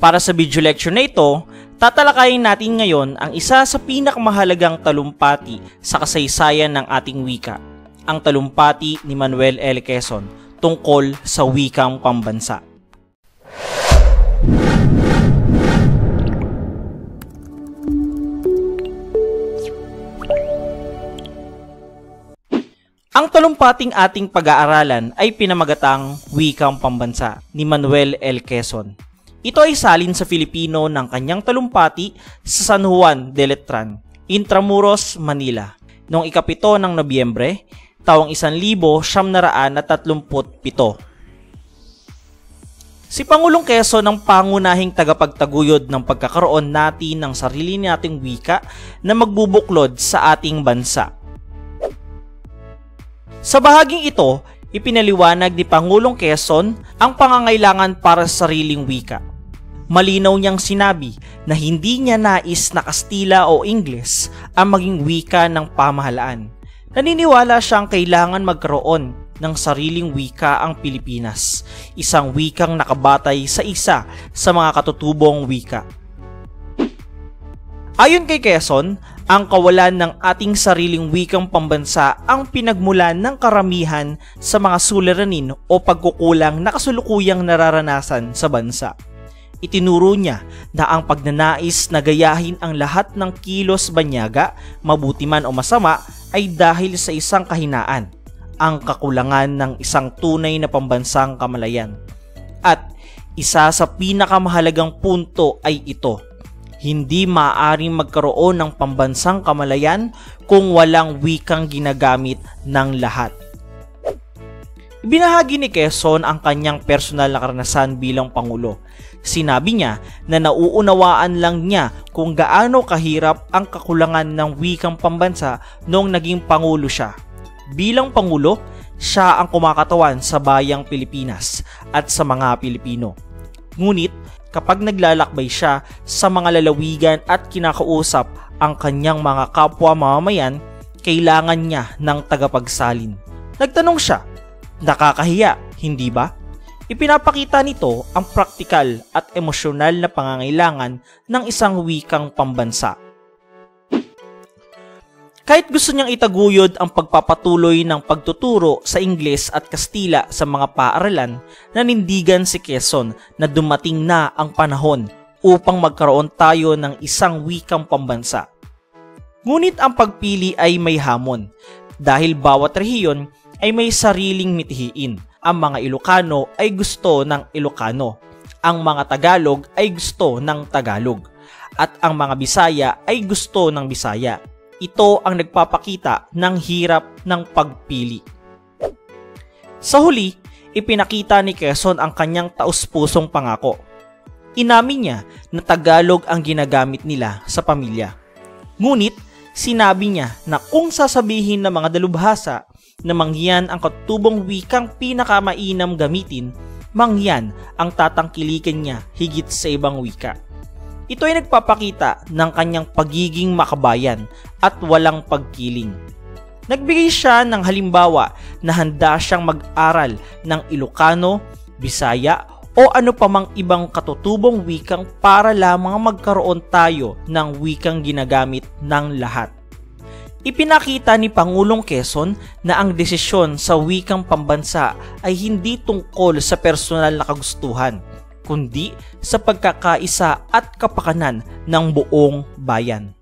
Para sa video lecture na ito, tatalakayin natin ngayon ang isa sa pinakamahalagang talumpati sa kasaysayan ng ating wika, ang talumpati ni Manuel L. Quezon tungkol sa wikang pambansa. Ang talumpating ating pag-aaralan ay pinamagatang Wikang Pambansa ni Manuel L. Quezon. Ito ay salin sa Filipino ng kanyang talumpati sa San Juan de Letran, Intramuros, Manila, noong 7 ng Nobyembre, taong 1937. Si Pangulong Quezon ang pangunahing tagapagtaguyod ng pagkakaroon natin ng sarili nating wika na magbubuklod sa ating bansa. Sa bahaging ito, ipinaliwanag ni Pangulong Quezon ang pangangailangan para sa sariling wika. Malinaw niyang sinabi na hindi niya nais na Kastila o Ingles ang maging wika ng pamahalaan. Naniniwala siyang kailangan magkaroon ng sariling wika ang Pilipinas, isang wikang nakabatay sa isa sa mga katutubong wika. Ayon kay Quezon, ang kawalan ng ating sariling wikang pambansa ang pinagmulan ng karamihan sa mga suliranin o pagkukulang na kasulukuyang nararanasan sa bansa. Itinuro niya na ang pagnanais na gayahin ang lahat ng kilos banyaga, mabuti man o masama, ay dahil sa isang kahinaan, ang kakulangan ng isang tunay na pambansang kamalayan. At isa sa pinakamahalagang punto ay ito: hindi maaaring magkaroon ng pambansang kamalayan kung walang wikang ginagamit ng lahat. Ibinahagi ni Quezon ang kanyang personal na karanasan bilang Pangulo. Sinabi niya na nauunawaan lang niya kung gaano kahirap ang kakulangan ng wikang pambansa noong naging Pangulo siya. Bilang Pangulo, siya ang kumakatawan sa bayang Pilipinas at sa mga Pilipino. Ngunit, kapag naglalakbay siya sa mga lalawigan at kinakausap ang kanyang mga kapwa mamamayan, kailangan niya ng tagapagsalin. Nagtanong siya, nakakahiya, hindi ba? Ipinapakita nito ang praktikal at emosyonal na pangangailangan ng isang wikang pambansa. Kahit gusto niyang itaguyod ang pagpapatuloy ng pagtuturo sa Ingles at Kastila sa mga paaralan, nanindigan si Quezon na dumating na ang panahon upang magkaroon tayo ng isang wikang pambansa. Ngunit ang pagpili ay may hamon dahil bawat rehiyon ay may sariling mithiin. Ang mga Ilocano ay gusto ng Ilocano, ang mga Tagalog ay gusto ng Tagalog, at ang mga Bisaya ay gusto ng Bisaya. Ito ang nagpapakita ng hirap ng pagpili. Sa huli, ipinakita ni Quezon ang kanyang taus-pusong pangako. Inamin niya na Tagalog ang ginagamit nila sa pamilya. Ngunit, sinabi niya na kung sasabihin ng mga dalubhasa na mangyan ang katutubong wikang pinakamainam gamitin, mangyan ang tatangkilikan niya higit sa ibang wika. Ito ay nagpapakita ng kanyang pagiging makabayan at walang pagkiling. Nagbigay siya ng halimbawa na handa siyang mag-aral ng Ilocano, Bisaya o ano pamang ibang katutubong wikang para lamang magkaroon tayo ng wikang ginagamit ng lahat. Ipinakita ni Pangulong Quezon na ang desisyon sa wikang pambansa ay hindi tungkol sa personal na kagustuhan, kundi sa pagkakaisa at kapakanan ng buong bayan.